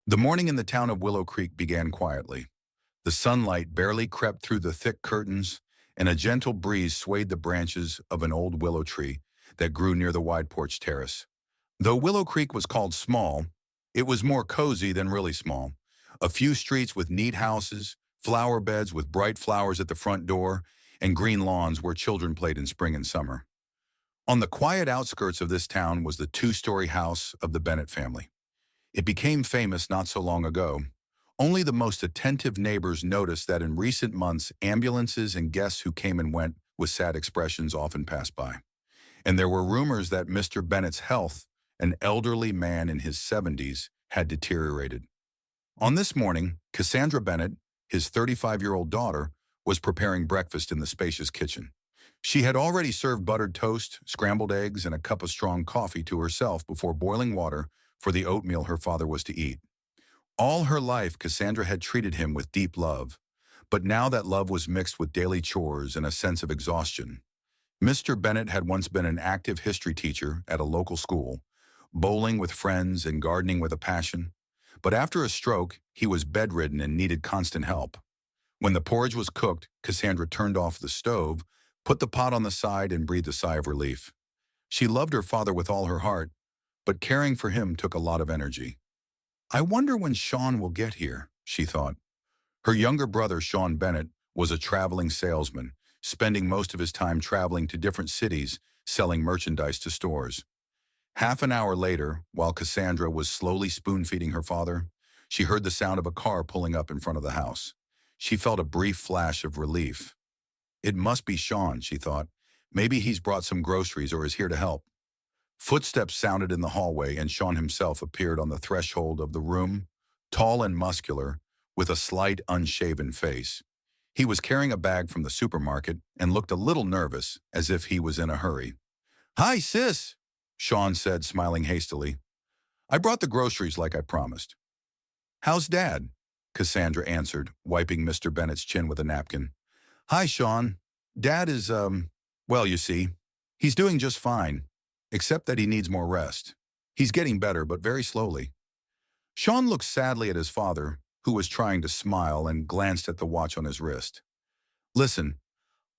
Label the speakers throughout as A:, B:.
A: The morning in the town of Willow Creek began quietly. The sunlight barely crept through the thick curtains, and a gentle breeze swayed the branches of an old willow tree that grew near the wide porch terrace. Though Willow Creek was called small, it was more cozy than really small. A few streets with neat houses, flower beds with bright flowers at the front door, and green lawns where children played in spring and summer. On the quiet outskirts of this town was the two-story house of the Bennett family. It became famous not so long ago. Only the most attentive neighbors noticed that in recent months, ambulances and guests who came and went with sad expressions often passed by. And there were rumors that Mr. Bennett's health, an elderly man in his 70s, had deteriorated. On this morning, Cassandra Bennett, his 35-year-old daughter, was preparing breakfast in the spacious kitchen. She had already served buttered toast, scrambled eggs, and a cup of strong coffee to herself before boiling water for the oatmeal her father was to eat. All her life, Cassandra had treated him with deep love, but now that love was mixed with daily chores and a sense of exhaustion. Mr. Bennett had once been an active history teacher at a local school, bowling with friends and gardening with a passion. But after a stroke, he was bedridden and needed constant help. When the porridge was cooked, Cassandra turned off the stove, put the pot on the side, and breathed a sigh of relief. She loved her father with all her heart, but caring for him took a lot of energy. I wonder when Sean will get here, she thought. Her younger brother, Sean Bennett, was a traveling salesman, spending most of his time traveling to different cities, selling merchandise to stores. Half an hour later, while Cassandra was slowly spoon-feeding her father, she heard the sound of a car pulling up in front of the house. She felt a brief flash of relief. It must be Sean, she thought. Maybe he's brought some groceries or is here to help. Footsteps sounded in the hallway, and Sean himself appeared on the threshold of the room, tall and muscular, with a slight, unshaven face. He was carrying a bag from the supermarket and looked a little nervous, as if he was in a hurry. "Hi, sis," Sean said, smiling hastily. "I brought the groceries like I promised." "How's Dad?" Cassandra answered, wiping Mr. Bennett's chin with a napkin. "Hi, Sean. Dad is, well, you see, he's doing just fine, except that he needs more rest. He's getting better, but very slowly." Sean looked sadly at his father, who was trying to smile, and glanced at the watch on his wrist. "Listen,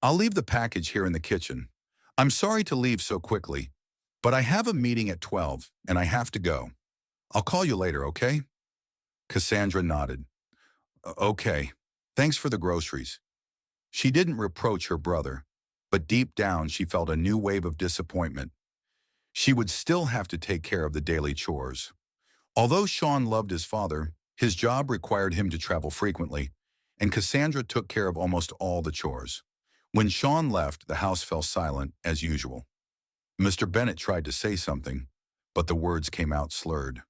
A: I'll leave the package here in the kitchen. I'm sorry to leave so quickly, but I have a meeting at 12, and I have to go. I'll call you later, okay?" Cassandra nodded. "Okay. Thanks for the groceries." She didn't reproach her brother, but deep down she felt a new wave of disappointment. She would still have to take care of the daily chores. Although Sean loved his father, his job required him to travel frequently, and Cassandra took care of almost all the chores. When Sean left, the house fell silent as usual. Mr. Bennett tried to say something, but the words came out slurred.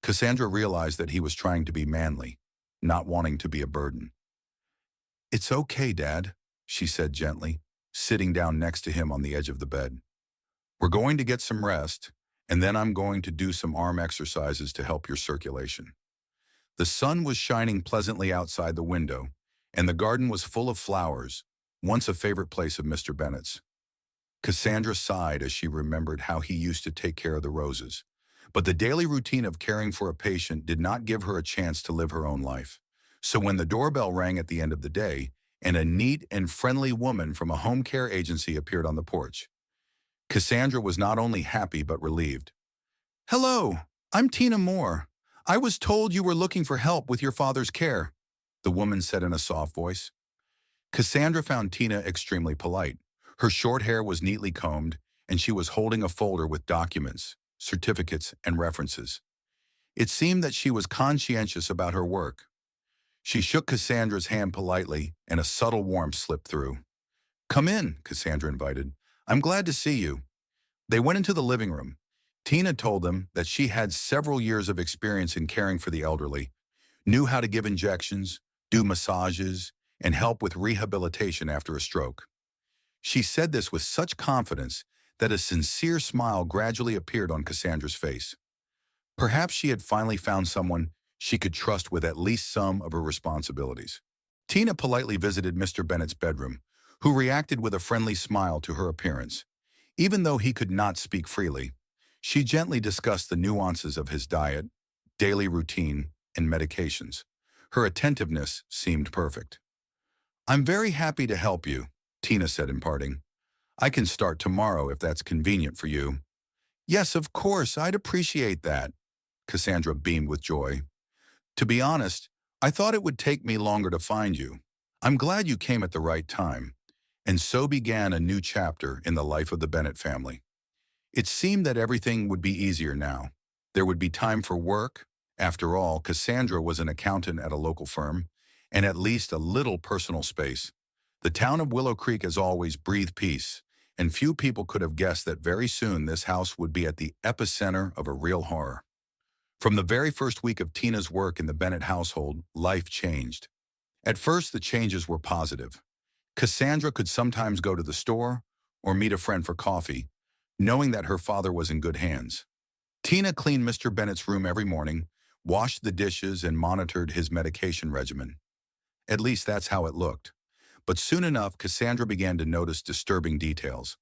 A: Cassandra realized that he was trying to be manly, not wanting to be a burden. "It's okay, Dad," she said gently, sitting down next to him on the edge of the bed. "We're going to get some rest, and then I'm going to do some arm exercises to help your circulation." The sun was shining pleasantly outside the window, and the garden was full of flowers, once a favorite place of Mr. Bennett's. Cassandra sighed as she remembered how he used to take care of the roses. But the daily routine of caring for a patient did not give her a chance to live her own life. So when the doorbell rang at the end of the day, and a neat and friendly woman from a home care agency appeared on the porch, Cassandra was not only happy but relieved. "Hello, I'm Tina Moore. I was told you were looking for help with your father's care," the woman said in a soft voice. Cassandra found Tina extremely polite. Her short hair was neatly combed, and she was holding a folder with documents, certificates, and references. It seemed that she was conscientious about her work. She shook Cassandra's hand politely, and a subtle warmth slipped through. "Come in," Cassandra invited. "I'm glad to see you." They went into the living room. Tina told them that she had several years of experience in caring for the elderly, knew how to give injections, do massages, and help with rehabilitation after a stroke. She said this with such confidence that a sincere smile gradually appeared on Cassandra's face. Perhaps she had finally found someone she could trust with at least some of her responsibilities. Tina politely visited Mr. Bennett's bedroom, who reacted with a friendly smile to her appearance. Even though he could not speak freely, she gently discussed the nuances of his diet, daily routine, and medications. Her attentiveness seemed perfect. "I'm very happy to help you," Tina said in parting. "I can start tomorrow if that's convenient for you." "Yes, of course, I'd appreciate that." Cassandra beamed with joy. "To be honest, I thought it would take me longer to find you. I'm glad you came at the right time." And so began a new chapter in the life of the Bennett family. It seemed that everything would be easier now. There would be time for work. After all, Cassandra was an accountant at a local firm, and at least a little personal space. The town of Willow Creek has always breathed peace, and few people could have guessed that very soon this house would be at the epicenter of a real horror. From the very first week of Tina's work in the Bennett household, life changed. At first, the changes were positive. Cassandra could sometimes go to the store or meet a friend for coffee, knowing that her father was in good hands. Tina cleaned Mr. Bennett's room every morning, washed the dishes, and monitored his medication regimen. At least that's how it looked. But soon enough, Cassandra began to notice disturbing details.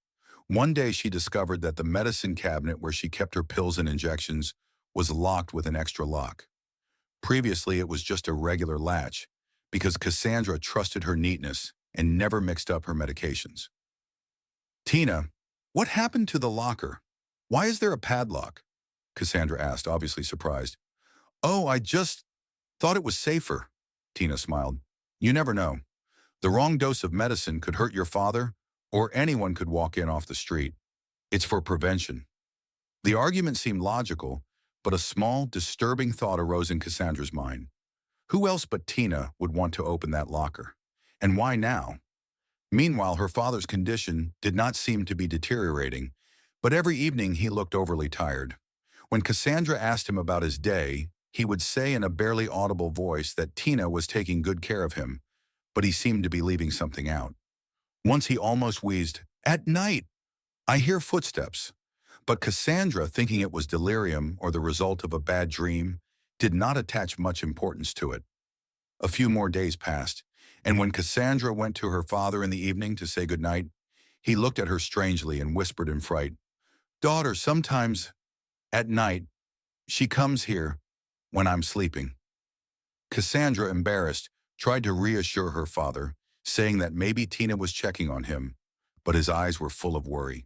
A: One day she discovered that the medicine cabinet where she kept her pills and injections was locked with an extra lock. Previously, it was just a regular latch, because Cassandra trusted her neatness and never mixed up her medications. "Tina, what happened to the locker? Why is there a padlock?" Cassandra asked, obviously surprised. "Oh, I just thought it was safer," Tina smiled. "You never know. The wrong dose of medicine could hurt your father, or anyone could walk in off the street. It's for prevention." The argument seemed logical, but a small, disturbing thought arose in Cassandra's mind. Who else but Tina would want to open that locker? And why now? Meanwhile, her father's condition did not seem to be deteriorating, but every evening he looked overly tired. When Cassandra asked him about his day, he would say in a barely audible voice that Tina was taking good care of him, but he seemed to be leaving something out. Once he almost wheezed, "At night, I hear footsteps." But Cassandra, thinking it was delirium or the result of a bad dream, did not attach much importance to it. A few more days passed, and when Cassandra went to her father in the evening to say goodnight, he looked at her strangely and whispered in fright, "Daughter, sometimes, at night, she comes here when I'm sleeping." Cassandra, embarrassed, tried to reassure her father, saying that maybe Tina was checking on him, but his eyes were full of worry.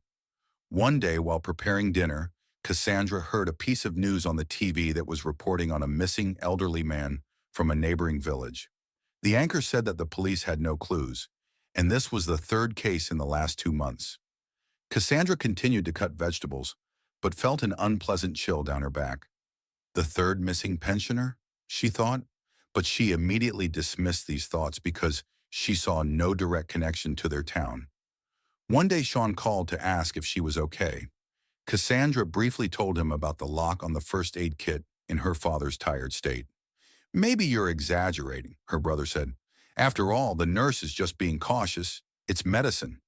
A: One day, while preparing dinner, Cassandra heard a piece of news on the TV that was reporting on a missing elderly man from a neighboring village. The anchor said that the police had no clues, and this was the third case in the last 2 months. Cassandra continued to cut vegetables, but felt an unpleasant chill down her back. The third missing pensioner, she thought, but she immediately dismissed these thoughts because she saw no direct connection to their town. One day Sean called to ask if she was okay. Cassandra briefly told him about the lock on the first aid kit in her father's tired state. "Maybe you're exaggerating," her brother said. "After all, the nurse is just being cautious. It's medicine."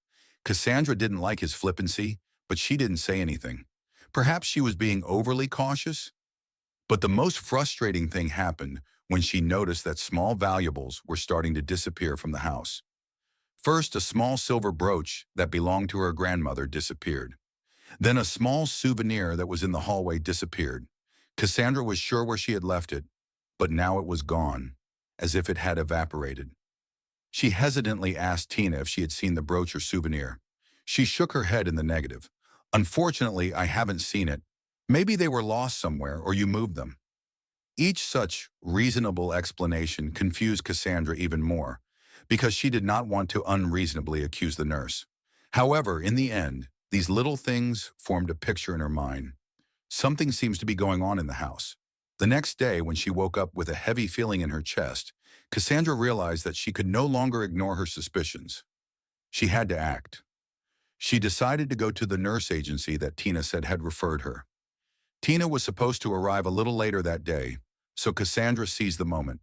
A: Cassandra didn't like his flippancy, but she didn't say anything. Perhaps she was being overly cautious? But the most frustrating thing happened when she noticed that small valuables were starting to disappear from the house. First, a small silver brooch that belonged to her grandmother disappeared. Then a small souvenir that was in the hallway disappeared. Cassandra was sure where she had left it, but now it was gone, as if it had evaporated. She hesitantly asked Tina if she had seen the brooch or souvenir. She shook her head in the negative. "Unfortunately, I haven't seen it. Maybe they were lost somewhere or you moved them." Each such reasonable explanation confused Cassandra even more, because she did not want to unreasonably accuse the nurse. However, in the end, these little things formed a picture in her mind. Something seems to be going on in the house. The next day, when she woke up with a heavy feeling in her chest, Cassandra realized that she could no longer ignore her suspicions. She had to act. She decided to go to the nurse agency that Tina said had referred her. Tina was supposed to arrive a little later that day, so Cassandra seized the moment.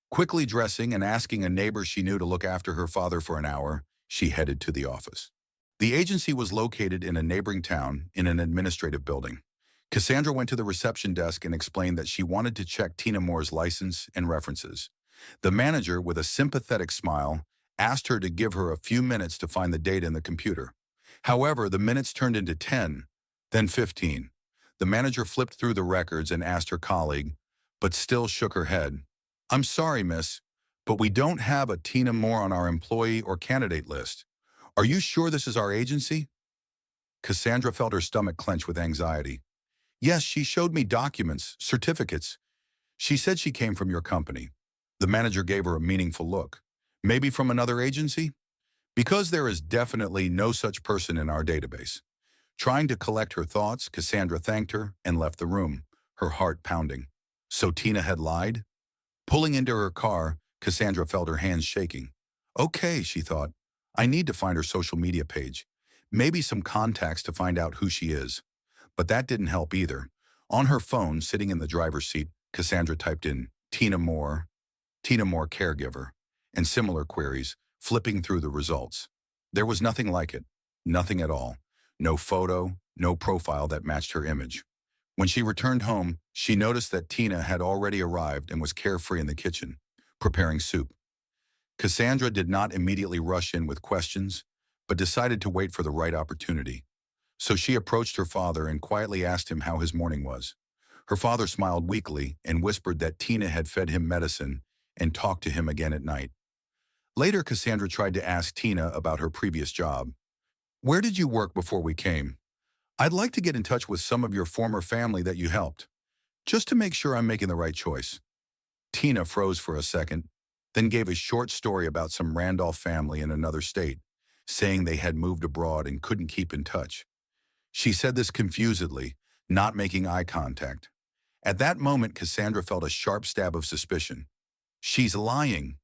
A: Quickly dressing and asking a neighbor she knew to look after her father for an hour, she headed to the office. The agency was located in a neighboring town in an administrative building. Cassandra went to the reception desk and explained that she wanted to check Tina Moore's license and references. The manager, with a sympathetic smile, asked her to give her a few minutes to find the data in the computer. However, the minutes turned into 10, then 15. The manager flipped through the records and asked her colleague, but still shook her head. I'm sorry, miss, but we don't have a Tina Moore on our employee or candidate list. Are you sure this is our agency? Cassandra felt her stomach clench with anxiety. Yes, she showed me documents, certificates. She said she came from your company. The manager gave her a meaningful look. Maybe from another agency? Because there is definitely no such person in our database. Trying to collect her thoughts, Cassandra thanked her and left the room, her heart pounding. So Tina had lied? Pulling into her car, Cassandra felt her hands shaking. Okay, she thought. I need to find her social media page. Maybe some contacts to find out who she is. But that didn't help either. On her phone, sitting in the driver's seat, Cassandra typed in Tina Moore caregiver, and similar queries, flipping through the results. There was nothing like it. Nothing at all. No photo, no profile that matched her image. When she returned home, she noticed that Tina had already arrived and was carefree in the kitchen, preparing soup. Cassandra did not immediately rush in with questions, but decided to wait for the right opportunity. So she approached her father and quietly asked him how his morning was. Her father smiled weakly and whispered that Tina had fed him medicine and talked to him again at night. Later, Cassandra tried to ask Tina about her previous job. Where did you work before we came? I'd like to get in touch with some of your former family that you helped, just to make sure I'm making the right choice. Tina froze for a second, then gave a short story about some Randolph family in another state, saying they had moved abroad and couldn't keep in touch. She said this confusedly, not making eye contact. At that moment, Cassandra felt a sharp stab of suspicion. She's lying.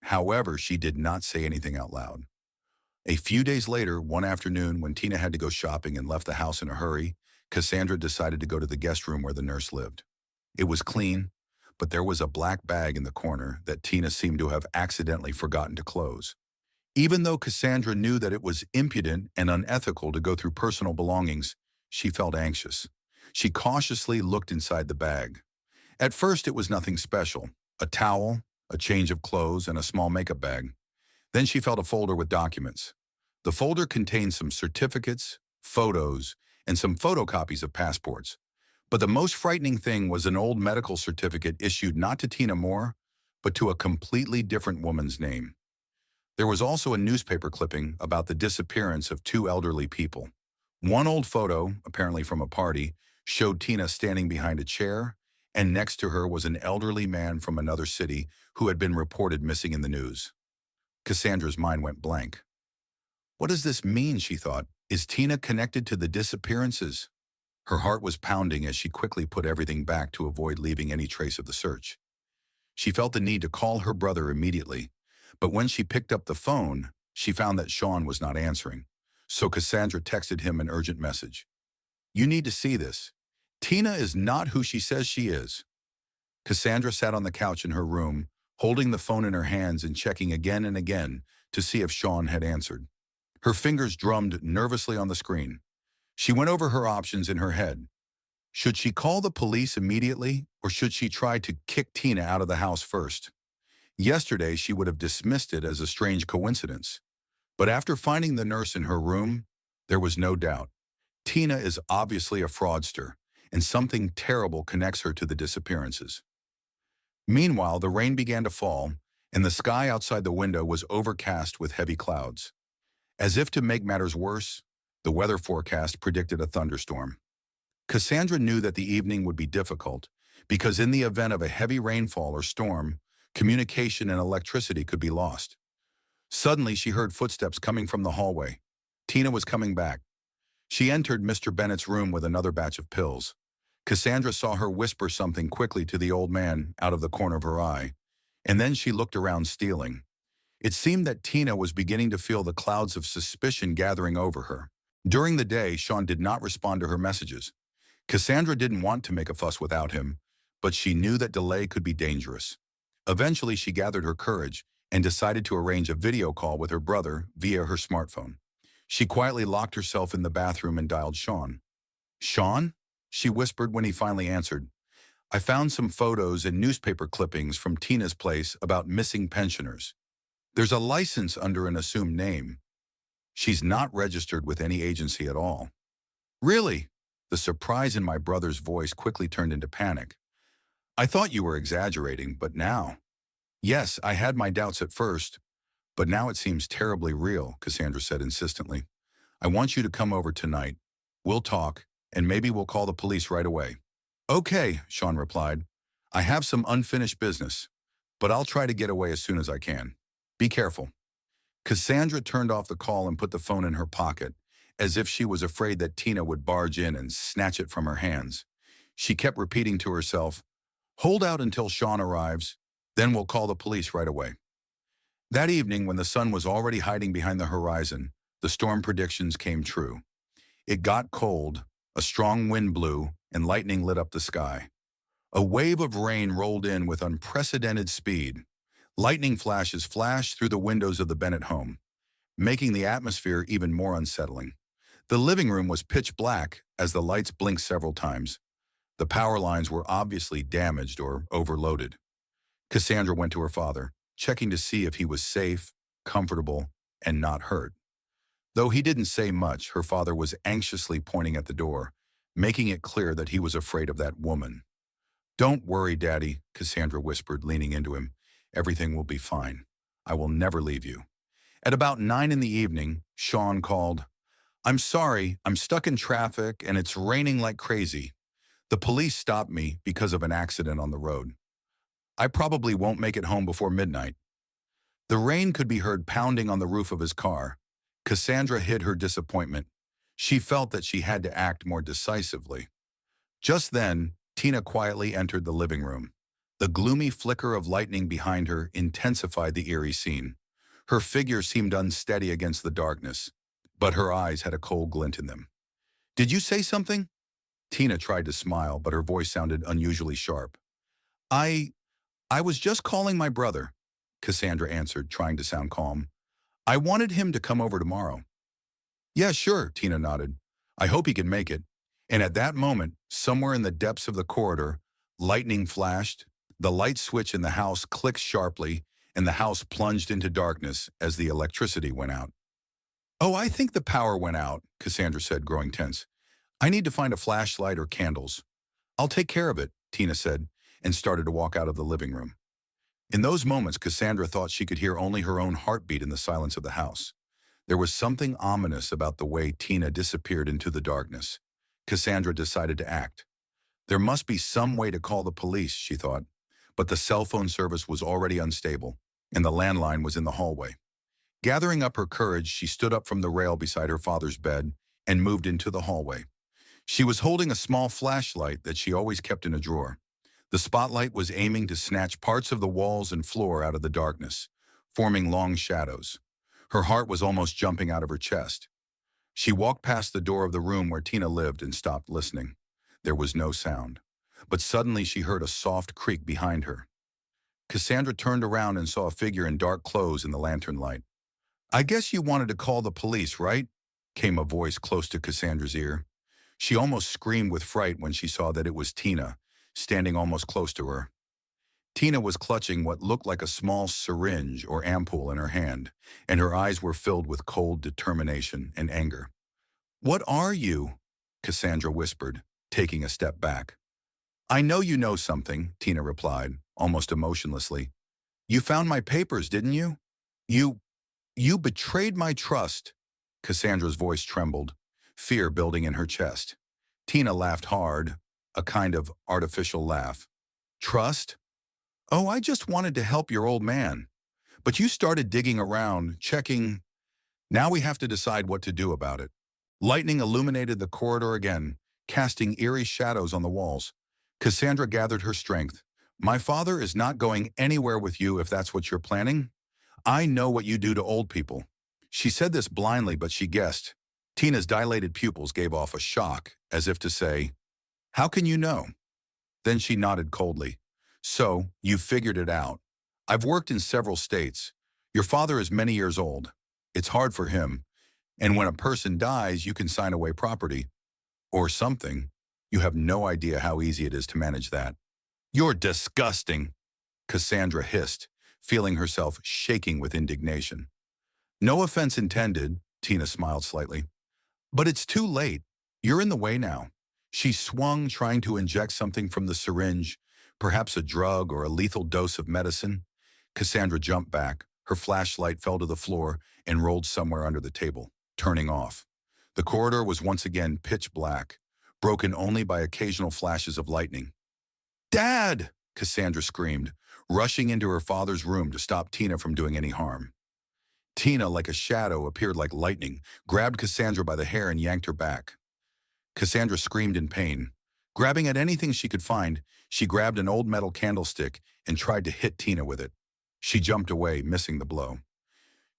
A: However, she did not say anything out loud. A few days later, one afternoon, when Tina had to go shopping and left the house in a hurry, Cassandra decided to go to the guest room where the nurse lived. It was clean, but there was a black bag in the corner that Tina seemed to have accidentally forgotten to close. Even though Cassandra knew that it was impudent and unethical to go through personal belongings, she felt anxious. She cautiously looked inside the bag. At first, it was nothing special: a towel, a change of clothes, and a small makeup bag. Then she felt a folder with documents. The folder contained some certificates, photos, and some photocopies of passports. But the most frightening thing was an old medical certificate issued not to Tina Moore, but to a completely different woman's name. There was also a newspaper clipping about the disappearance of two elderly people. One old photo, apparently from a party, showed Tina standing behind a chair, and next to her was an elderly man from another city who had been reported missing in the news. Cassandra's mind went blank. What does this mean, she thought? Is Tina connected to the disappearances? Her heart was pounding as she quickly put everything back to avoid leaving any trace of the search. She felt the need to call her brother immediately, but when she picked up the phone, she found that Sean was not answering. So Cassandra texted him an urgent message. You need to see this. Tina is not who she says she is. Cassandra sat on the couch in her room, holding the phone in her hands and checking again and again to see if Sean had answered. Her fingers drummed nervously on the screen. She went over her options in her head. Should she call the police immediately, or should she try to kick Tina out of the house first? Yesterday, she would have dismissed it as a strange coincidence. But after finding the nurse in her room, there was no doubt. Tina is obviously a fraudster, and something terrible connects her to the disappearances. Meanwhile, the rain began to fall, and the sky outside the window was overcast with heavy clouds. As if to make matters worse, the weather forecast predicted a thunderstorm. Cassandra knew that the evening would be difficult, because in the event of a heavy rainfall or storm, communication and electricity could be lost. Suddenly, she heard footsteps coming from the hallway. Tina was coming back. She entered Mr. Bennett's room with another batch of pills. Cassandra saw her whisper something quickly to the old man out of the corner of her eye, and then she looked around stealing. It seemed that Tina was beginning to feel the clouds of suspicion gathering over her. During the day, Sean did not respond to her messages. Cassandra didn't want to make a fuss without him, but she knew that delay could be dangerous. Eventually, she gathered her courage and decided to arrange a video call with her brother via her smartphone. She quietly locked herself in the bathroom and dialed Sean. Sean? She whispered when he finally answered. I found some photos and newspaper clippings from Tina's place about missing pensioners. There's a license under an assumed name. She's not registered with any agency at all. Really? The surprise in my brother's voice quickly turned into panic. I thought you were exaggerating, but now. Yes, I had my doubts at first, but now it seems terribly real, Cassandra said insistently. I want you to come over tonight. We'll talk, and maybe we'll call the police right away. Okay, Sean replied. I have some unfinished business, but I'll try to get away as soon as I can. Be careful. Cassandra turned off the call and put the phone in her pocket, as if she was afraid that Tina would barge in and snatch it from her hands. She kept repeating to herself, hold out until Sean arrives, then we'll call the police right away. That evening, when the sun was already hiding behind the horizon, the storm predictions came true. It got cold, a strong wind blew, and lightning lit up the sky. A wave of rain rolled in with unprecedented speed. Lightning flashes flashed through the windows of the Bennett home, making the atmosphere even more unsettling. The living room was pitch black as the lights blinked several times. The power lines were obviously damaged or overloaded. Cassandra went to her father, checking to see if he was safe, comfortable, and not hurt. Though he didn't say much, her father was anxiously pointing at the door, making it clear that he was afraid of that woman. Don't worry, Daddy, Cassandra whispered, leaning into him. Everything will be fine. I will never leave you. At about 9 in the evening, Sean called. I'm sorry, I'm stuck in traffic and it's raining like crazy. The police stopped me because of an accident on the road. I probably won't make it home before midnight. The rain could be heard pounding on the roof of his car. Cassandra hid her disappointment. She felt that she had to act more decisively. Just then, Tina quietly entered the living room. The gloomy flicker of lightning behind her intensified the eerie scene. Her figure seemed unsteady against the darkness, but her eyes had a cold glint in them. Did you say something? Tina tried to smile, but her voice sounded unusually sharp. I was just calling my brother, Cassandra answered, trying to sound calm. I wanted him to come over tomorrow. Yeah, sure, Tina nodded. I hope he can make it. And at that moment, somewhere in the depths of the corridor, lightning flashed, the light switch in the house clicked sharply, and the house plunged into darkness as the electricity went out. Oh, I think the power went out, Cassandra said, growing tense. I need to find a flashlight or candles. I'll take care of it, Tina said, and started to walk out of the living room. In those moments, Cassandra thought she could hear only her own heartbeat in the silence of the house. There was something ominous about the way Tina disappeared into the darkness. Cassandra decided to act. There must be some way to call the police, she thought, but the cell phone service was already unstable, and the landline was in the hallway. Gathering up her courage, she stood up from the rail beside her father's bed and moved into the hallway. She was holding a small flashlight that she always kept in a drawer. The spotlight was aiming to snatch parts of the walls and floor out of the darkness, forming long shadows. Her heart was almost jumping out of her chest. She walked past the door of the room where Tina lived and stopped listening. There was no sound, but suddenly she heard a soft creak behind her. Cassandra turned around and saw a figure in dark clothes in the lantern light. I guess you wanted to call the police, right? Came a voice close to Cassandra's ear. She almost screamed with fright when she saw that it was Tina, standing almost close to her. Tina was clutching what looked like a small syringe or ampoule in her hand, and her eyes were filled with cold determination and anger. What are you? Cassandra whispered, taking a step back. I know you know something, Tina replied, almost emotionlessly. You found my papers, didn't you? You betrayed my trust. Cassandra's voice trembled, fear building in her chest. Tina laughed hard, a kind of artificial laugh. Trust? Oh, I just wanted to help your old man. But you started digging around, checking. Now we have to decide what to do about it. Lightning illuminated the corridor again, casting eerie shadows on the walls. Cassandra gathered her strength. My father is not going anywhere with you if that's what you're planning. I know what you do to old people. She said this blindly, but she guessed. Tina's dilated pupils gave off a shock, as if to say, how can you know? Then she nodded coldly. So, you figured it out. I've worked in several states. Your father is many years old. It's hard for him. And when a person dies, you can sign away property. Or something. You have no idea how easy it is to manage that. You're disgusting, Cassandra hissed, feeling herself shaking with indignation. No offense intended, Tina smiled slightly. But it's too late. You're in the way now. She swung, trying to inject something from the syringe, Perhaps a drug or a lethal dose of medicine? Cassandra jumped back. Her flashlight fell to the floor and rolled somewhere under the table, turning off. The corridor was once again pitch black, broken only by occasional flashes of lightning. "Dad!" Cassandra screamed, rushing into her father's room to stop Tina from doing any harm. Tina, like a shadow, appeared like lightning, grabbed Cassandra by the hair and yanked her back. Cassandra screamed in pain. Grabbing at anything she could find, she grabbed an old metal candlestick and tried to hit Tina with it. She jumped away, missing the blow.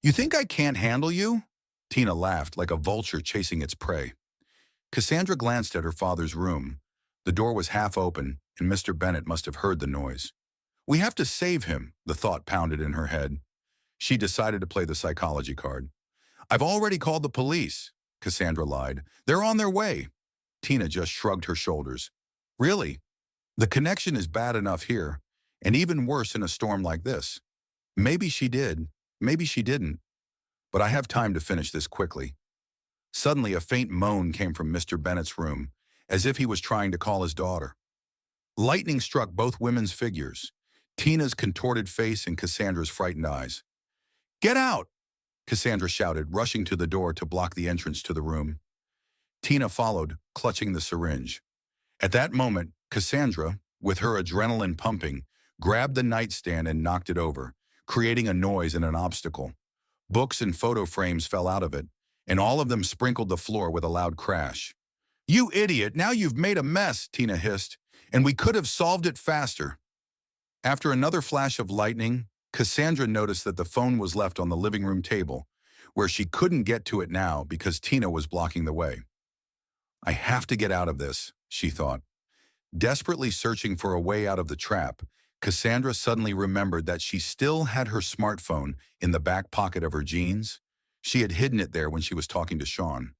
A: "You think I can't handle you?" Tina laughed like a vulture chasing its prey. Cassandra glanced at her father's room. The door was half open, and Mr. Bennett must have heard the noise. "We have to save him," the thought pounded in her head. She decided to play the psychology card. "I've already called the police," Cassandra lied. "They're on their way." Tina just shrugged her shoulders. "Really? The connection is bad enough here, and even worse in a storm like this. Maybe she did, maybe she didn't. But I have time to finish this quickly." Suddenly, a faint moan came from Mr. Bennett's room, as if he was trying to call his daughter. Lightning struck both women's figures, Tina's contorted face and Cassandra's frightened eyes. "Get out!" Cassandra shouted, rushing to the door to block the entrance to the room. Tina followed, clutching the syringe. At that moment, Cassandra, with her adrenaline pumping, grabbed the nightstand and knocked it over, creating a noise and an obstacle. Books and photo frames fell out of it, and all of them sprinkled the floor with a loud crash. "You idiot, now you've made a mess," Tina hissed, "and we could have solved it faster." After another flash of lightning, Cassandra noticed that the phone was left on the living room table, where she couldn't get to it now because Tina was blocking the way. "I have to get out of this," she thought. Desperately searching for a way out of the trap, Cassandra suddenly remembered that she still had her smartphone in the back pocket of her jeans. She had hidden it there when she was talking to Sean.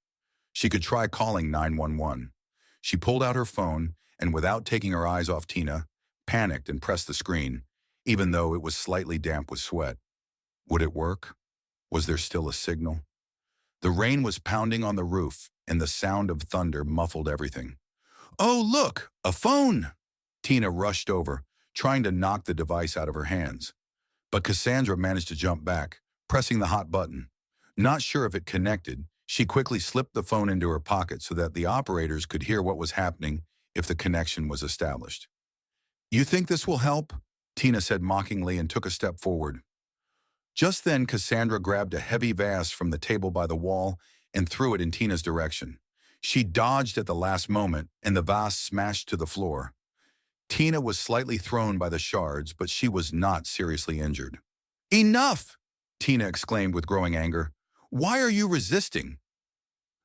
A: She could try calling 911. She pulled out her phone and, without taking her eyes off Tina, panicked and pressed the screen, even though it was slightly damp with sweat. Would it work? Was there still a signal? The rain was pounding on the roof, and the sound of thunder muffled everything. "Oh, look, a phone!" Tina rushed over, trying to knock the device out of her hands. But Cassandra managed to jump back, pressing the hot button. Not sure if it connected, she quickly slipped the phone into her pocket so that the operators could hear what was happening if the connection was established. "You think this will help?" Tina said mockingly and took a step forward. Just then, Cassandra grabbed a heavy vase from the table by the wall and threw it in Tina's direction. She dodged at the last moment, and the vase smashed to the floor. Tina was slightly thrown by the shards, but she was not seriously injured. "Enough!" Tina exclaimed with growing anger. "Why are you resisting?"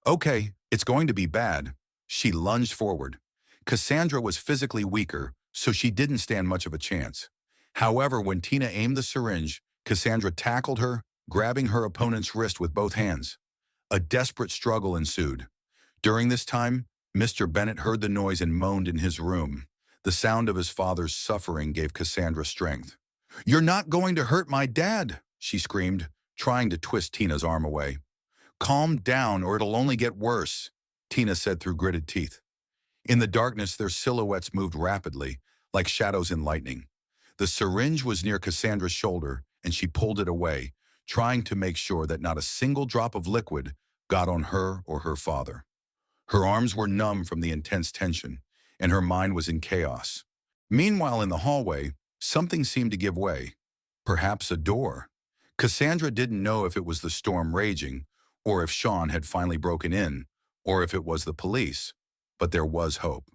A: "Okay, it's going to be bad." She lunged forward. Cassandra was physically weaker, so she didn't stand much of a chance. However, when Tina aimed the syringe, Cassandra tackled her, grabbing her opponent's wrist with both hands. A desperate struggle ensued. During this time, Mr. Bennett heard the noise and moaned in his room. The sound of his father's suffering gave Cassandra strength. "You're not going to hurt my dad," she screamed, trying to twist Tina's arm away. "Calm down or it'll only get worse," Tina said through gritted teeth. In the darkness, their silhouettes moved rapidly, like shadows in lightning. The syringe was near Cassandra's shoulder, and she pulled it away, trying to make sure that not a single drop of liquid got on her or her father. Her arms were numb from the intense tension, and her mind was in chaos. Meanwhile, in the hallway, something seemed to give way. Perhaps a door. Cassandra didn't know if it was the storm raging, or if Sean had finally broken in, or if it was the police. But there was hope.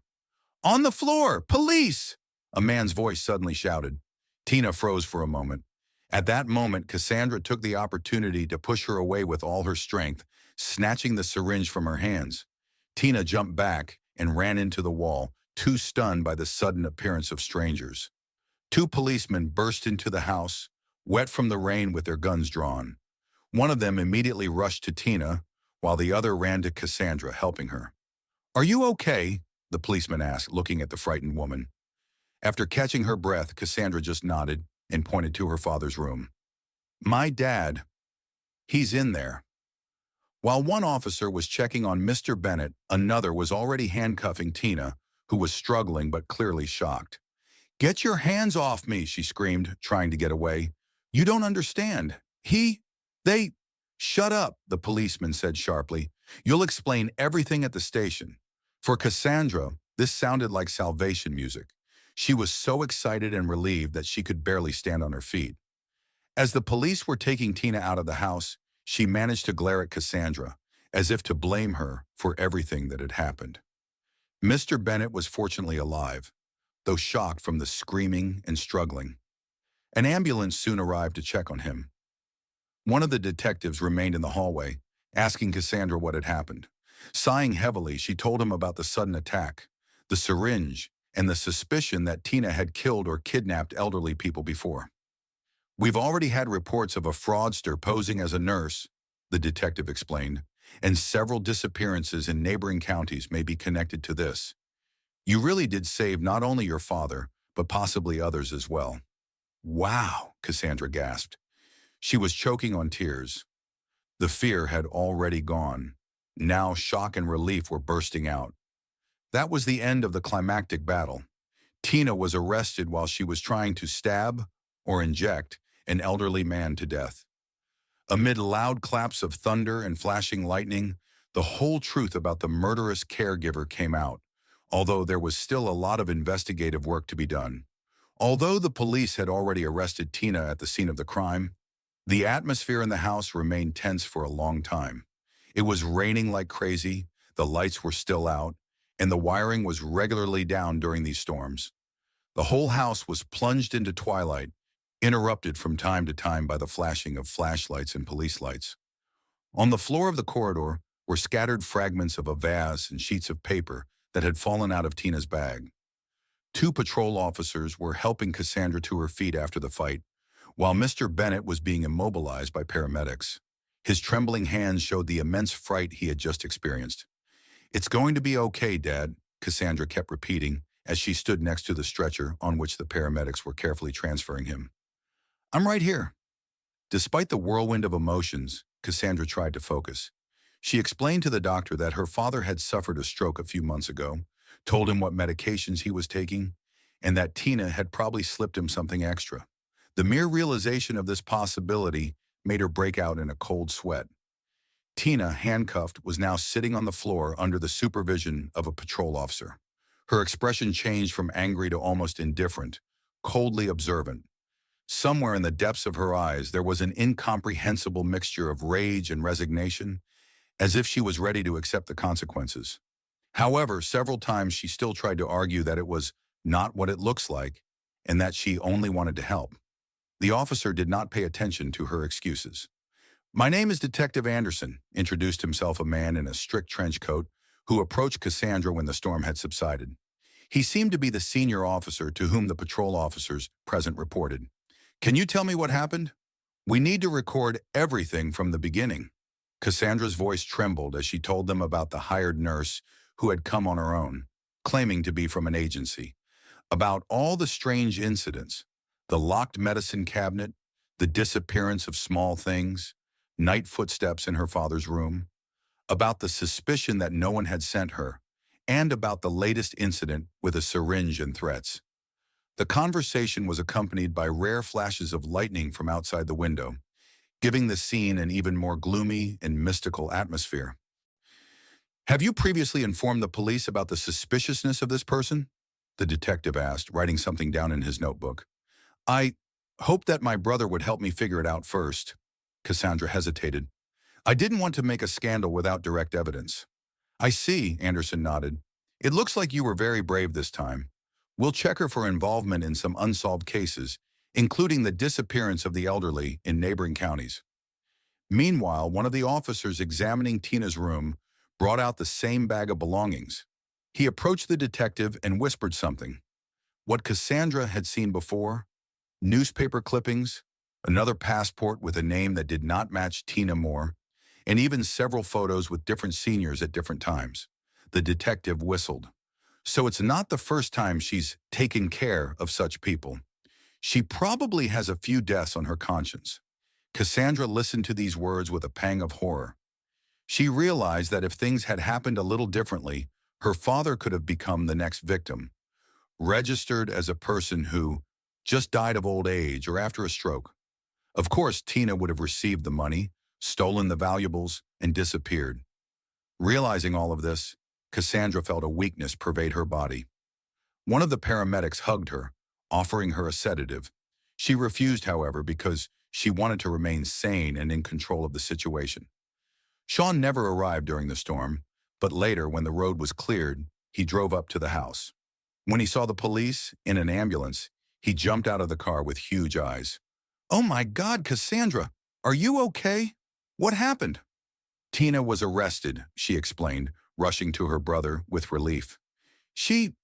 A: "On the floor! Police!" a man's voice suddenly shouted. Tina froze for a moment. At that moment, Cassandra took the opportunity to push her away with all her strength, snatching the syringe from her hands. Tina jumped back and ran into the wall, too stunned by the sudden appearance of strangers. Two policemen burst into the house, wet from the rain with their guns drawn. One of them immediately rushed to Tina, while the other ran to Cassandra, helping her. "Are you okay?" the policeman asked, looking at the frightened woman. After catching her breath, Cassandra just nodded and pointed to her father's room. "My dad, he's in there." While one officer was checking on Mr. Bennett, another was already handcuffing Tina, who was struggling but clearly shocked. "Get your hands off me," she screamed, trying to get away. "You don't understand. They... Shut up," the policeman said sharply. "You'll explain everything at the station." For Cassandra, this sounded like salvation music. She was so excited and relieved that she could barely stand on her feet. As the police were taking Tina out of the house, she managed to glare at Cassandra, as if to blame her for everything that had happened. Mr. Bennett was fortunately alive, though shocked from the screaming and struggling. An ambulance soon arrived to check on him. One of the detectives remained in the hallway, asking Cassandra what had happened. Sighing heavily, she told him about the sudden attack, the syringe, and the suspicion that Tina had killed or kidnapped elderly people before. "We've already had reports of a fraudster posing as a nurse," the detective explained, "and several disappearances in neighboring counties may be connected to this. You really did save not only your father, but possibly others as well." "Wow," Cassandra gasped. She was choking on tears. The fear had already gone. Now shock and relief were bursting out. That was the end of the climactic battle. Tina was arrested while she was trying to stab or inject an elderly man to death. Amid loud claps of thunder and flashing lightning, the whole truth about the murderous caregiver came out, although there was still a lot of investigative work to be done. Although the police had already arrested Tina at the scene of the crime, the atmosphere in the house remained tense for a long time. It was raining like crazy, the lights were still out, and the wiring was regularly down during these storms. The whole house was plunged into twilight, interrupted from time to time by the flashing of flashlights and police lights. On the floor of the corridor were scattered fragments of a vase and sheets of paper that had fallen out of Tina's bag. Two patrol officers were helping Cassandra to her feet after the fight, while Mr. Bennett was being immobilized by paramedics. His trembling hands showed the immense fright he had just experienced. "It's going to be okay, Dad," Cassandra kept repeating as she stood next to the stretcher on which the paramedics were carefully transferring him. "I'm right here." Despite the whirlwind of emotions, Cassandra tried to focus. She explained to the doctor that her father had suffered a stroke a few months ago, told him what medications he was taking, and that Tina had probably slipped him something extra. The mere realization of this possibility made her break out in a cold sweat. Tina, handcuffed, was now sitting on the floor under the supervision of a patrol officer. Her expression changed from angry to almost indifferent, coldly observant. Somewhere in the depths of her eyes there was an incomprehensible mixture of rage and resignation, as if she was ready to accept the consequences. However, several times she still tried to argue that it was not what it looks like, and that she only wanted to help. The officer did not pay attention to her excuses. "My name is Detective Anderson," introduced himself a man in a strict trench coat who approached Cassandra when the storm had subsided. He seemed to be the senior officer to whom the patrol officers present reported. "Can you tell me what happened? We need to record everything from the beginning." Cassandra's voice trembled as she told them about the hired nurse who had come on her own, claiming to be from an agency, about all the strange incidents, the locked medicine cabinet, the disappearance of small things, night footsteps in her father's room, about the suspicion that no one had sent her, and about the latest incident with a syringe and threats. The conversation was accompanied by rare flashes of lightning from outside the window, giving the scene an even more gloomy and mystical atmosphere. "Have you previously informed the police about the suspiciousness of this person?" the detective asked, writing something down in his notebook. "I hoped that my brother would help me figure it out first." Cassandra hesitated. "I didn't want to make a scandal without direct evidence." "I see," Anderson nodded. "It looks like you were very brave this time. We'll check her for involvement in some unsolved cases, including the disappearance of the elderly in neighboring counties." Meanwhile, one of the officers examining Tina's room brought out the same bag of belongings. He approached the detective and whispered something. What Cassandra had seen before, newspaper clippings, another passport with a name that did not match Tina Moore, and even several photos with different seniors at different times. The detective whistled. "So it's not the first time she's taken care of such people. She probably has a few deaths on her conscience." Cassandra listened to these words with a pang of horror. She realized that if things had happened a little differently, her father could have become the next victim. registered as a person who just died of old age or after a stroke. Of course, Tina would have received the money, stolen the valuables, and disappeared. Realizing all of this, Cassandra felt a weakness pervade her body. One of the paramedics hugged her, offering her a sedative. She refused, however, because she wanted to remain sane and in control of the situation. Sean never arrived during the storm, but later, when the road was cleared, he drove up to the house. When he saw the police in an ambulance, he jumped out of the car with huge eyes. "Oh my God, Cassandra, are you okay? What happened?" Tina was arrested, she explained, rushing to her brother with relief. She,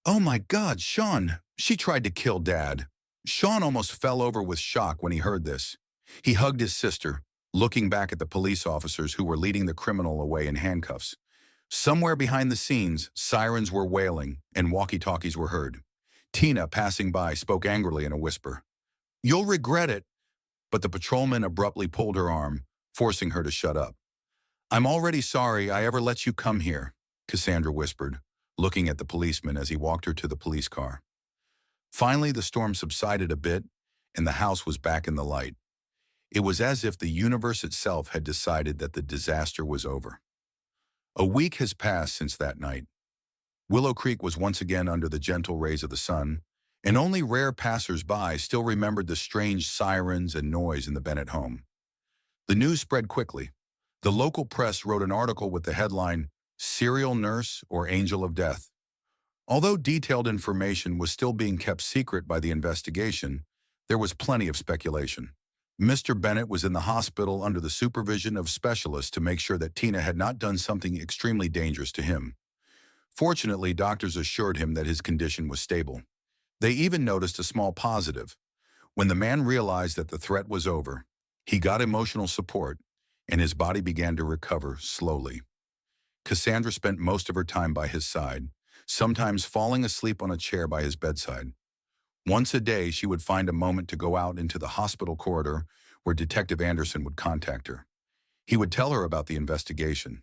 A: oh my God, Sean, she tried to kill Dad. Sean almost fell over with shock when he heard this. He hugged his sister, looking back at the police officers who were leading the criminal away in handcuffs. Somewhere behind the scenes, sirens were wailing and walkie-talkies were heard. Tina, passing by, spoke angrily in a whisper. "You'll regret it." But the patrolman abruptly pulled her arm, forcing her to shut up. "I'm already sorry I ever let you come here," Cassandra whispered, looking at the policeman as he walked her to the police car. Finally, the storm subsided a bit, and the house was back in the light. It was as if the universe itself had decided that the disaster was over. A week has passed since that night. Willow Creek was once again under the gentle rays of the sun, and only rare passers-by still remembered the strange sirens and noise in the Bennett home. The news spread quickly. The local press wrote an article with the headline, "Serial Nurse or Angel of Death." Although detailed information was still being kept secret by the investigation, there was plenty of speculation. Mr. Bennett was in the hospital under the supervision of specialists to make sure that Tina had not done something extremely dangerous to him. Fortunately, doctors assured him that his condition was stable. They even noticed a small positive. When the man realized that the threat was over, he got emotional support, and his body began to recover slowly. Cassandra spent most of her time by his side, sometimes falling asleep on a chair by his bedside. Once a day, she would find a moment to go out into the hospital corridor where Detective Anderson would contact her. He would tell her about the investigation.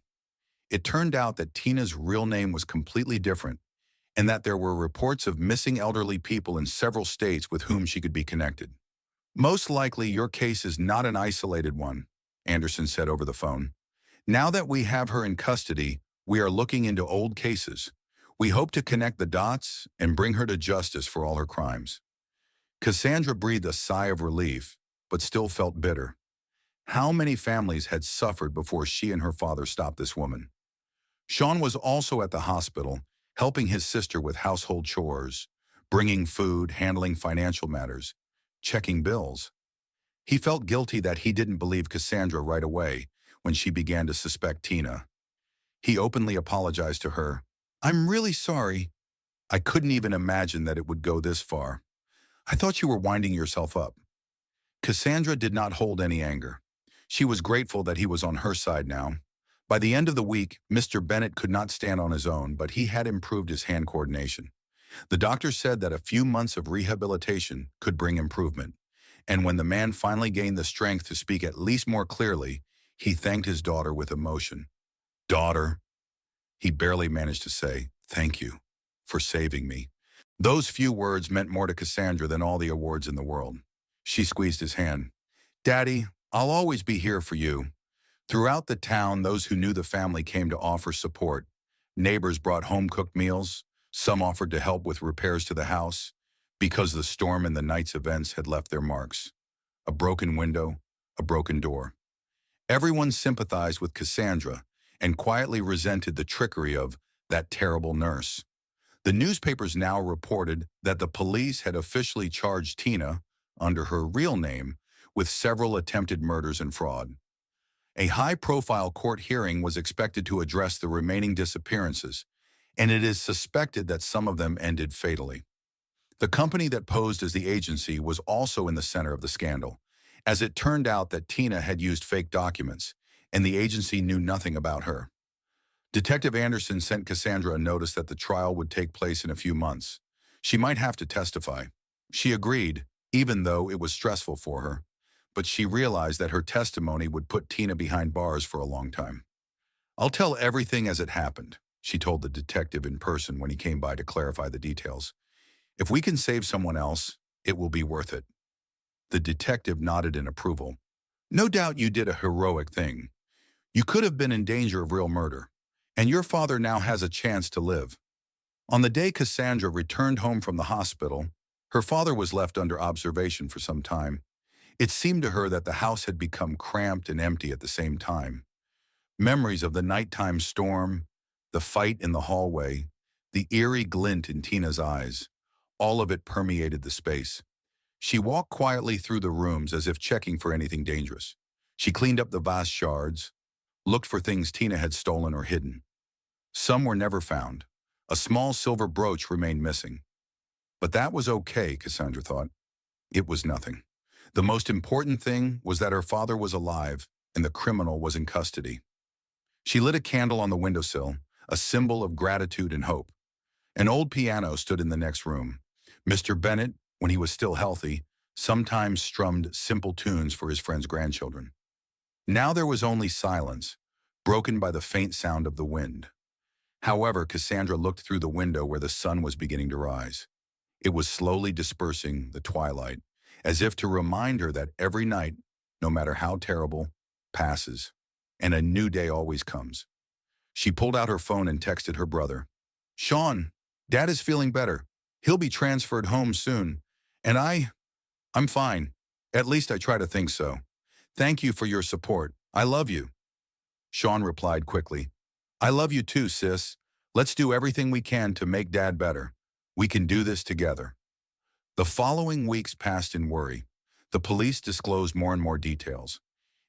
A: It turned out that Tina's real name was completely different, and that there were reports of missing elderly people in several states with whom she could be connected. "Most likely your case is not an isolated one," Anderson said over the phone. "Now that we have her in custody, we are looking into old cases. We hope to connect the dots and bring her to justice for all her crimes." Cassandra breathed a sigh of relief, but still felt bitter. How many families had suffered before she and her father stopped this woman? Sean was also at the hospital, helping his sister with household chores, bringing food, handling financial matters, checking bills. He felt guilty that he didn't believe Cassandra right away when she began to suspect Tina. He openly apologized to her. "I'm really sorry. I couldn't even imagine that it would go this far. I thought you were winding yourself up." Cassandra did not hold any anger. She was grateful that he was on her side now. By the end of the week, Mr. Bennett could not stand on his own, but he had improved his hand coordination. The doctor said that a few months of rehabilitation could bring improvement, and when the man finally gained the strength to speak at least more clearly, he thanked his daughter with emotion. "Daughter," he barely managed to say, "thank you for saving me." Those few words meant more to Cassandra than all the awards in the world. She squeezed his hand. "Daddy, I'll always be here for you." Throughout the town, those who knew the family came to offer support. Neighbors brought home-cooked meals. Some offered to help with repairs to the house, because the storm and the night's events had left their marks. A broken window, a broken door. Everyone sympathized with Cassandra and quietly resented the trickery of that terrible nurse. The newspapers now reported that the police had officially charged Tina, under her real name, with several attempted murders and fraud. A high-profile court hearing was expected to address the remaining disappearances, and it is suspected that some of them ended fatally. The company that posed as the agency was also in the center of the scandal, as it turned out that Tina had used fake documents, and the agency knew nothing about her. Detective Anderson sent Cassandra a notice that the trial would take place in a few months. She might have to testify. She agreed, even though it was stressful for her, but she realized that her testimony would put Tina behind bars for a long time. "I'll tell everything as it happened," she told the detective in person when he came by to clarify the details. If we can save someone else, it will be worth it. The detective nodded in approval. No doubt you did a heroic thing. You could have been in danger of real murder, and your father now has a chance to live. On the day Cassandra returned home from the hospital, her father was left under observation for some time. It seemed to her that the house had become cramped and empty at the same time. Memories of the nighttime storm, the fight in the hallway, the eerie glint in Tina's eyes, all of it permeated the space. She walked quietly through the rooms as if checking for anything dangerous. She cleaned up the vase shards, looked for things Tina had stolen or hidden. Some were never found. A small silver brooch remained missing. But that was okay, Cassandra thought. It was nothing. The most important thing was that her father was alive and the criminal was in custody. She lit a candle on the windowsill, a symbol of gratitude and hope. An old piano stood in the next room. Mr. Bennett, when he was still healthy, sometimes strummed simple tunes for his friend's grandchildren. Now there was only silence, broken by the faint sound of the wind. However, Cassandra looked through the window where the sun was beginning to rise. It was slowly dispersing the twilight, as if to remind her that every night, no matter how terrible, passes, and a new day always comes. She pulled out her phone and texted her brother. "Sean, Dad is feeling better. He'll be transferred home soon. And I'm fine. At least I try to think so. Thank you for your support. I love you." Sean replied quickly, "I love you too, sis. Let's do everything we can to make Dad better. We can do this together." The following weeks passed in worry. The police disclosed more and more details.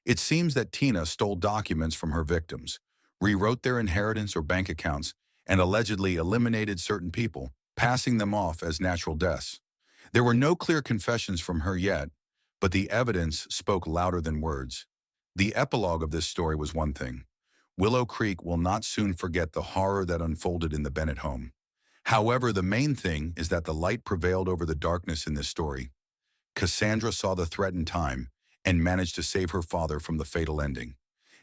A: It seems that Tina stole documents from her victims, rewrote their inheritance or bank accounts, and allegedly eliminated certain people, passing them off as natural deaths. There were no clear confessions from her yet, but the evidence spoke louder than words. The epilogue of this story was one thing. Willow Creek will not soon forget the horror that unfolded in the Bennett home. However, the main thing is that the light prevailed over the darkness in this story. Cassandra saw the threat in time and managed to save her father from the fatal ending.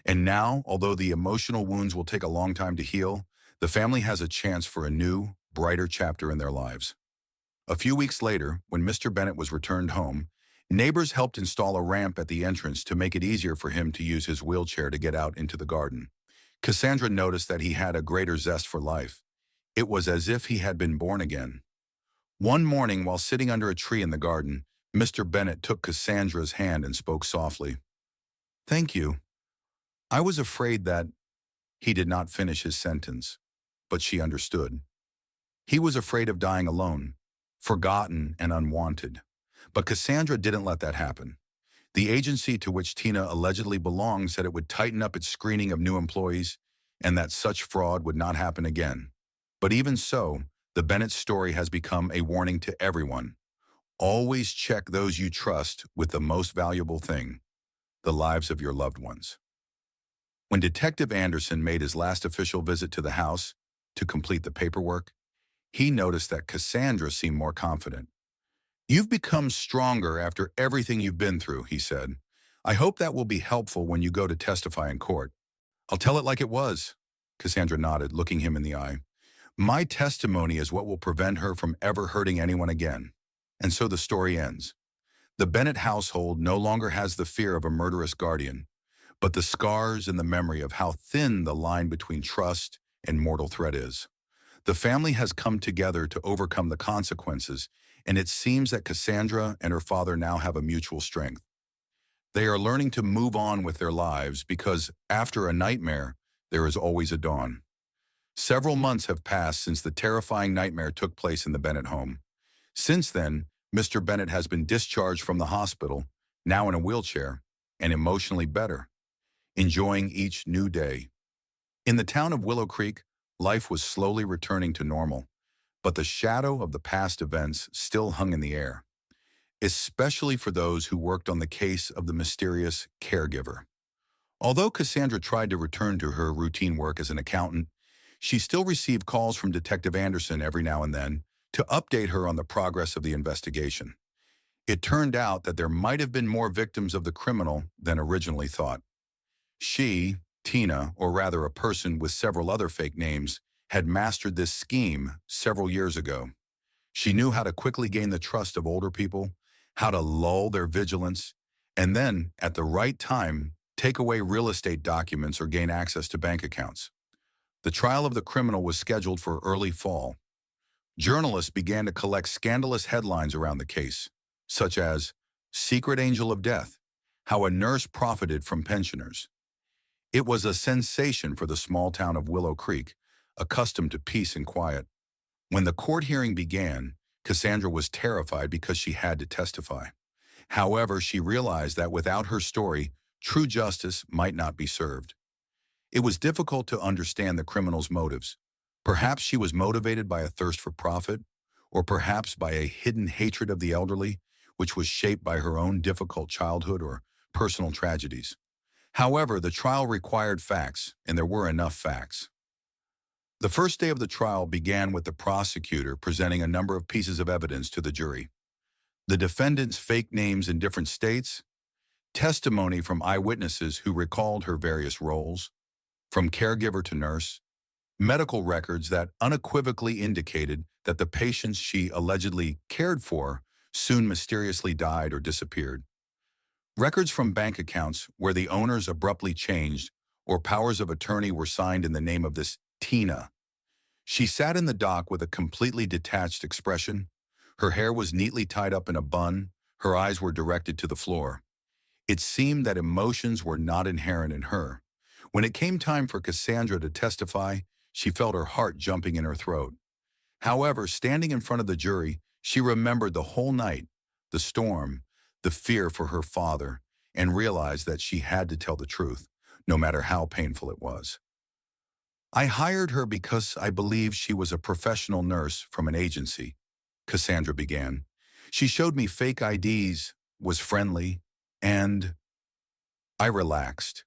A: And now, although the emotional wounds will take a long time to heal, the family has a chance for a new, brighter chapter in their lives. A few weeks later, when Mr. Bennett was returned home, neighbors helped install a ramp at the entrance to make it easier for him to use his wheelchair to get out into the garden. Cassandra noticed that he had a greater zest for life. It was as if he had been born again. One morning, while sitting under a tree in the garden, Mr. Bennett took Cassandra's hand and spoke softly. "Thank you. I was afraid that—" He did not finish his sentence, but she understood. He was afraid of dying alone, forgotten and unwanted. But Cassandra didn't let that happen. The agency to which Tina allegedly belonged said it would tighten up its screening of new employees and that such fraud would not happen again. But even so, the Bennett story has become a warning to everyone. Always check those you trust with the most valuable thing, the lives of your loved ones. When Detective Anderson made his last official visit to the house to complete the paperwork, he noticed that Cassandra seemed more confident. "You've become stronger after everything you've been through," he said. "I hope that will be helpful when you go to testify in court." "I'll tell it like it was," Cassandra nodded, looking him in the eye. "My testimony is what will prevent her from ever hurting anyone again." And so the story ends. The Bennett household no longer has the fear of a murderous guardian, but the scars and the memory of how thin the line between trust and mortal threat is. The family has come together to overcome the consequences, and it seems that Cassandra and her father now have a mutual strength. They are learning to move on with their lives because after a nightmare, there is always a dawn. Several months have passed since the terrifying nightmare took place in the Bennett home. Since then, Mr. Bennett has been discharged from the hospital, now in a wheelchair, and emotionally better, enjoying each new day. In the town of Willow Creek, life was slowly returning to normal, but the shadow of the past events still hung in the air, especially for those who worked on the case of the mysterious caregiver. Although Cassandra tried to return to her routine work as an accountant, she still received calls from Detective Anderson every now and then to update her on the progress of the investigation. It turned out that there might have been more victims of the criminal than originally thought. She, Tina, or rather a person with several other fake names, had mastered this scheme several years ago. She knew how to quickly gain the trust of older people, how to lull their vigilance, and then, at the right time, take away real estate documents or gain access to bank accounts. The trial of the criminal was scheduled for early fall. Journalists began to collect scandalous headlines around the case, such as Secret Angel of Death, how a nurse profited from pensioners. It was a sensation for the small town of Willow Creek, accustomed to peace and quiet. When the court hearing began, Cassandra was terrified because she had to testify. However, she realized that without her story, true justice might not be served. It was difficult to understand the criminal's motives. Perhaps she was motivated by a thirst for profit, or perhaps by a hidden hatred of the elderly, which was shaped by her own difficult childhood or personal tragedies. However, the trial required facts, and there were enough facts. The first day of the trial began with the prosecutor presenting a number of pieces of evidence to the jury. The defendant's fake names in different states, testimony from eyewitnesses who recalled her various roles, from caregiver to nurse, medical records that unequivocally indicated that the patients she allegedly cared for soon mysteriously died or disappeared. Records from bank accounts where the owners abruptly changed or powers of attorney were signed in the name of this Tina. She sat in the dock with a completely detached expression. Her hair was neatly tied up in a bun. Her eyes were directed to the floor. It seemed that emotions were not inherent in her. When it came time for Cassandra to testify, she felt her heart jumping in her throat. However, standing in front of the jury, she remembered the whole night, the storm, the fear for her father, and realized that she had to tell the truth, no matter how painful it was. I hired her because I believed she was a professional nurse from an agency, Cassandra began. She showed me fake IDs, was friendly, and I relaxed.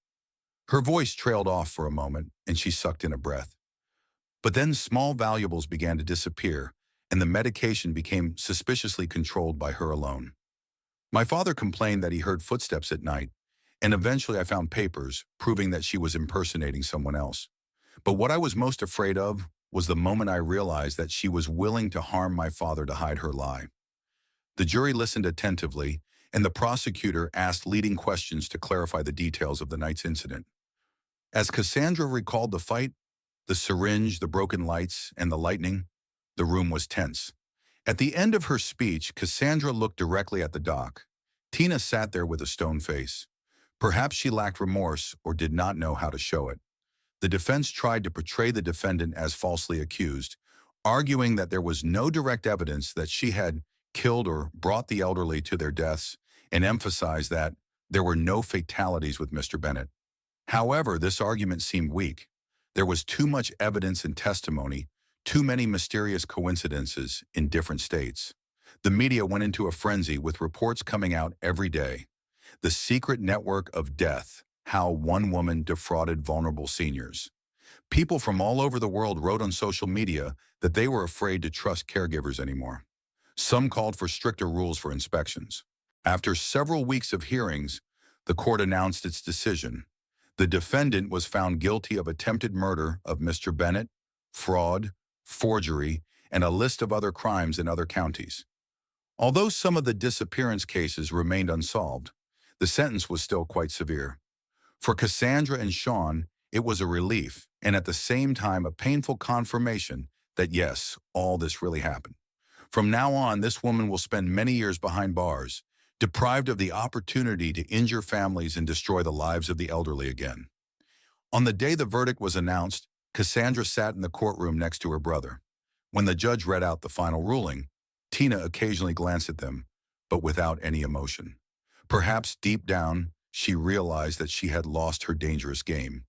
A: Her voice trailed off for a moment, and she sucked in a breath. But then small valuables began to disappear, and the medication became suspiciously controlled by her alone. My father complained that he heard footsteps at night, and eventually I found papers proving that she was impersonating someone else. But what I was most afraid of was the moment I realized that she was willing to harm my father to hide her lie. The jury listened attentively, and the prosecutor asked leading questions to clarify the details of the night's incident. As Cassandra recalled the fight, the syringe, the broken lights, and the lightning, the room was tense. At the end of her speech, Cassandra looked directly at the dock. Tina sat there with a stone face. Perhaps she lacked remorse or did not know how to show it. The defense tried to portray the defendant as falsely accused, arguing that there was no direct evidence that she had killed or brought the elderly to their deaths, and emphasized that there were no fatalities with Mr. Bennett. However, this argument seemed weak. There was too much evidence and testimony, too many mysterious coincidences in different states. The media went into a frenzy with reports coming out every day. The secret network of death, how one woman defrauded vulnerable seniors. People from all over the world wrote on social media that they were afraid to trust caregivers anymore. Some called for stricter rules for inspections. After several weeks of hearings, the court announced its decision. The defendant was found guilty of attempted murder of Mr. Bennett, fraud, forgery, and a list of other crimes in other counties. Although some of the disappearance cases remained unsolved, the sentence was still quite severe. For Cassandra and Sean, it was a relief, and at the same time a painful confirmation that yes, all this really happened. From now on, this woman will spend many years behind bars, deprived of the opportunity to injure families and destroy the lives of the elderly again. On the day the verdict was announced, Cassandra sat in the courtroom next to her brother. When the judge read out the final ruling, Tina occasionally glanced at them, but without any emotion. Perhaps deep down, she realized that she had lost her dangerous game.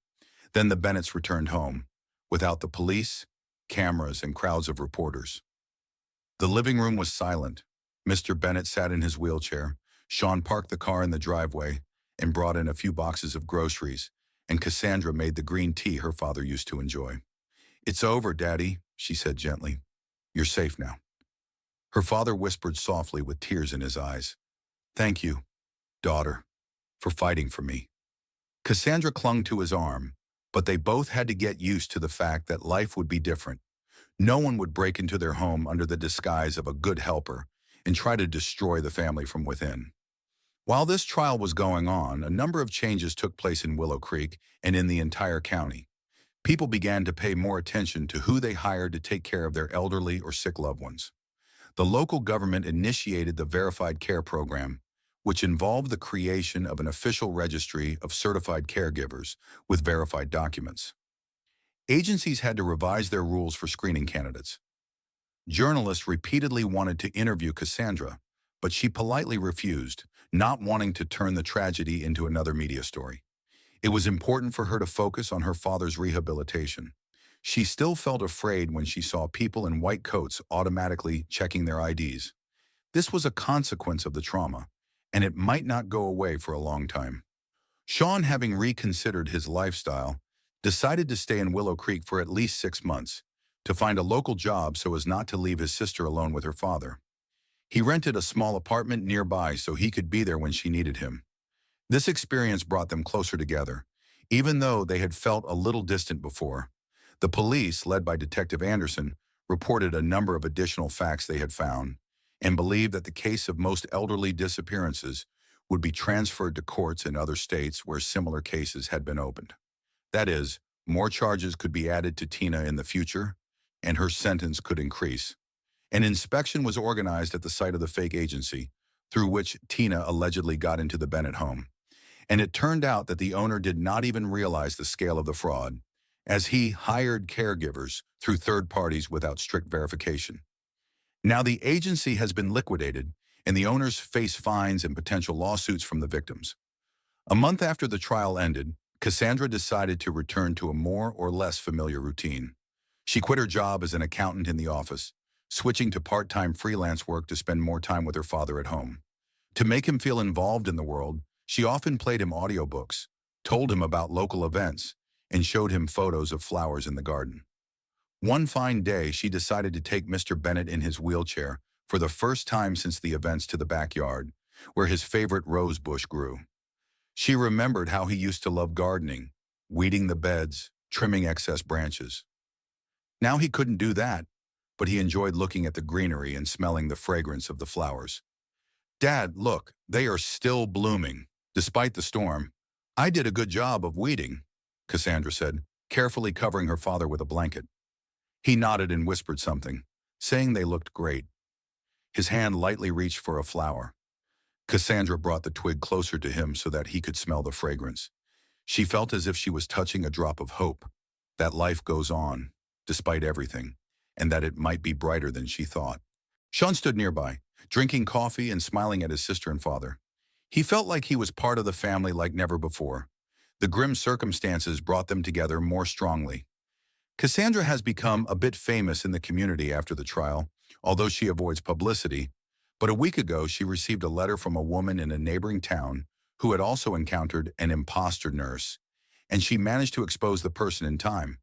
A: Then the Bennetts returned home, without the police, cameras, and crowds of reporters. The living room was silent. Mr. Bennett sat in his wheelchair. Sean parked the car in the driveway and brought in a few boxes of groceries, and Cassandra made the green tea her father used to enjoy. "It's over, Daddy," she said gently. "You're safe now." Her father whispered softly with tears in his eyes. "Thank you, daughter, for fighting for me." Cassandra clung to his arm. but they both had to get used to the fact that life would be different. No one would break into their home under the disguise of a good helper and try to destroy the family from within. While this trial was going on, a number of changes took place in Willow Creek and in the entire county. People began to pay more attention to who they hired to take care of their elderly or sick loved ones. The local government initiated the Verified Care Program, which involved the creation of an official registry of certified caregivers with verified documents. Agencies had to revise their rules for screening candidates. Journalists repeatedly wanted to interview Cassandra, but she politely refused, not wanting to turn the tragedy into another media story. It was important for her to focus on her father's rehabilitation. She still felt afraid when she saw people in white coats automatically checking their IDs. This was a consequence of the trauma, and it might not go away for a long time. Sean, having reconsidered his lifestyle, decided to stay in Willow Creek for at least 6 months, to find a local job so as not to leave his sister alone with her father. He rented a small apartment nearby so he could be there when she needed him. This experience brought them closer together, even though they had felt a little distant before. The police, led by Detective Anderson, reported a number of additional facts they had found and believed that the case of most elderly disappearances would be transferred to courts in other states where similar cases had been opened. That is, more charges could be added to Tina in the future, and her sentence could increase. An inspection was organized at the site of the fake agency, through which Tina allegedly got into the Bennett home. And it turned out that the owner did not even realize the scale of the fraud, as he hired caregivers through third parties without strict verification. Now the agency has been liquidated, and the owners face fines and potential lawsuits from the victims. A month after the trial ended, Cassandra decided to return to a more or less familiar routine. She quit her job as an accountant in the office, switching to part-time freelance work to spend more time with her father at home. To make him feel involved in the world, she often played him audiobooks, told him about local events, and showed him photos of flowers in the garden. One fine day, she decided to take Mr. Bennett in his wheelchair for the first time since the events to the backyard, where his favorite rose bush grew. She remembered how he used to love gardening, weeding the beds, trimming excess branches. Now he couldn't do that, but he enjoyed looking at the greenery and smelling the fragrance of the flowers. "Dad, look, they are still blooming, despite the storm. I did a good job of weeding," Cassandra said, carefully covering her father with a blanket. He nodded and whispered something, saying they looked great. His hand lightly reached for a flower. Cassandra brought the twig closer to him so that he could smell the fragrance. She felt as if she was touching a drop of hope, that life goes on, despite everything, and that it might be brighter than she thought. Sean stood nearby, drinking coffee and smiling at his sister and father. He felt like he was part of the family like never before. The grim circumstances brought them together more strongly. Cassandra has become a bit famous in the community after the trial, although she avoids publicity. But a week ago, she received a letter from a woman in a neighboring town who had also encountered an imposter nurse, and she managed to expose the person in time.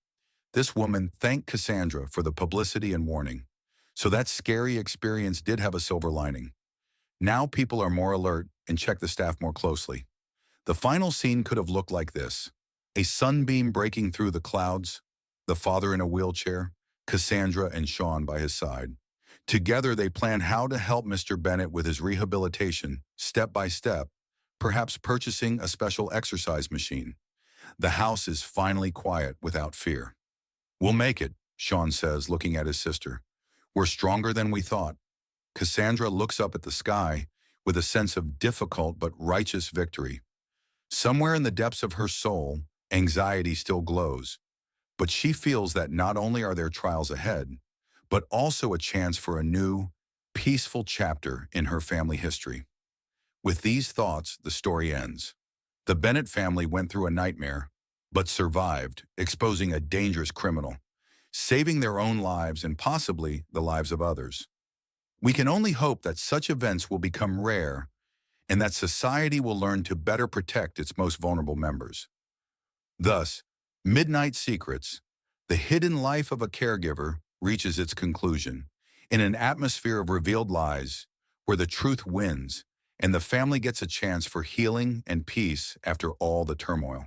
A: This woman thanked Cassandra for the publicity and warning. So that scary experience did have a silver lining. Now people are more alert and check the staff more closely. The final scene could have looked like this: a sunbeam breaking through the clouds, the father in a wheelchair, Cassandra and Sean by his side. Together they plan how to help Mr. Bennett with his rehabilitation, step by step, perhaps purchasing a special exercise machine. The house is finally quiet without fear. "We'll make it," Sean says, looking at his sister. "We're stronger than we thought." Cassandra looks up at the sky with a sense of difficult but righteous victory. Somewhere in the depths of her soul, anxiety still glows, but she feels that not only are there trials ahead, but also a chance for a new, peaceful chapter in her family history. With these thoughts, the story ends. The Bennett family went through a nightmare, but survived, exposing a dangerous criminal, saving their own lives and possibly the lives of others. We can only hope that such events will become rare and that society will learn to better protect its most vulnerable members. Thus, Midnight Secrets, the hidden life of a caregiver, reaches its conclusion in an atmosphere of revealed lies where the truth wins and the family gets a chance for healing and peace after all the turmoil.